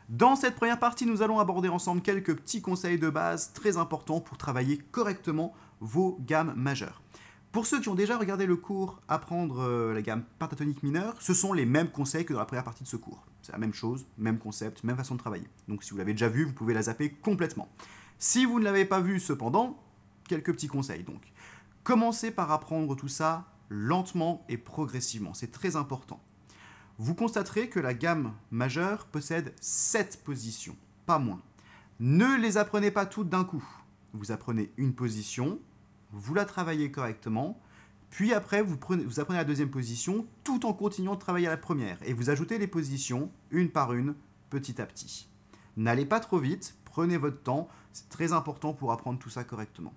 Dans cette première partie, nous allons aborder ensemble quelques petits conseils de base très importants pour travailler correctement vos gammes majeures. Pour ceux qui ont déjà regardé le cours Apprendre la gamme pentatonique mineure, ce sont les mêmes conseils que dans la première partie de ce cours. C'est la même chose, même concept, même façon de travailler. Donc si vous l'avez déjà vu, vous pouvez la zapper complètement. Si vous ne l'avez pas vu cependant, quelques petits conseils donc. Commencez par apprendre tout ça lentement et progressivement, c'est très important. Vous constaterez que la gamme majeure possède 7 positions, pas moins. Ne les apprenez pas toutes d'un coup. Vous apprenez une position, vous la travaillez correctement, puis après vous apprenez la deuxième position tout en continuant de travailler à la première et vous ajoutez les positions une par une, petit à petit. N'allez pas trop vite, prenez votre temps, c'est très important pour apprendre tout ça correctement.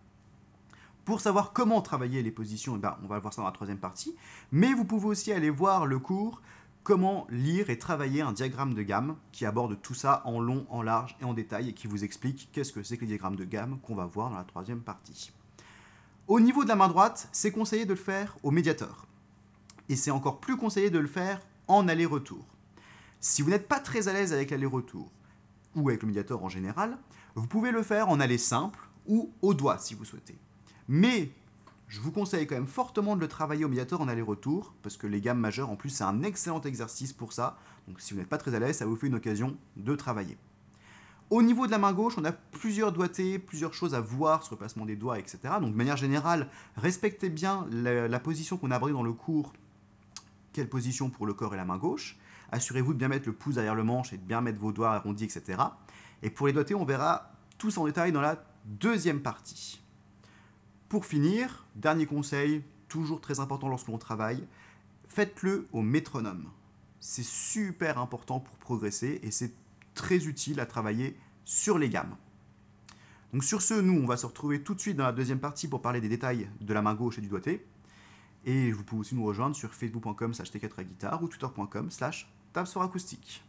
Pour savoir comment travailler les positions, on va voir ça dans la troisième partie, mais vous pouvez aussi aller voir le cours Comment lire et travailler un diagramme de gamme qui aborde tout ça en long, en large et en détail et qui vous explique qu'est-ce que c'est que les diagrammes de gamme qu'on va voir dans la troisième partie. Au niveau de la main droite, c'est conseillé de le faire au médiator. Et c'est encore plus conseillé de le faire en aller-retour. Si vous n'êtes pas très à l'aise avec l'aller-retour, ou avec le médiator en général, vous pouvez le faire en aller simple ou au doigt si vous souhaitez. Mais je vous conseille quand même fortement de le travailler au médiator en aller-retour, parce que les gammes majeures, en plus, c'est un excellent exercice pour ça. Donc si vous n'êtes pas très à l'aise, ça vous fait une occasion de travailler. Au niveau de la main gauche, on a plusieurs doigtés, plusieurs choses à voir sur le placement des doigts, etc. Donc de manière générale, respectez bien la position qu'on a abordée dans le cours. Quelle position pour le corps et la main gauche. Assurez-vous de bien mettre le pouce derrière le manche et de bien mettre vos doigts arrondis, etc. Et pour les doigtés, on verra tout ça en détail dans la deuxième partie. Pour finir, dernier conseil, toujours très important lorsque l'on travaille, faites-le au métronome. C'est super important pour progresser et c'est très utile à travailler sur les gammes. Donc sur ce, nous, on va se retrouver tout de suite dans la deuxième partie pour parler des détails de la main gauche et du doigté. Et vous pouvez aussi nous rejoindre sur facebook.com/t4guitare ou twitter.com/tabsoracoustique.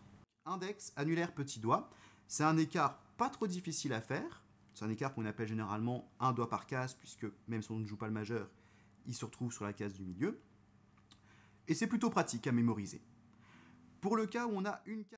Index, annulaire, petit doigt, c'est un écart pas trop difficile à faire. C'est un écart qu'on appelle généralement un doigt par case, puisque même si on ne joue pas le majeur, il se retrouve sur la case du milieu. Et c'est plutôt pratique à mémoriser. Pour le cas où on a une case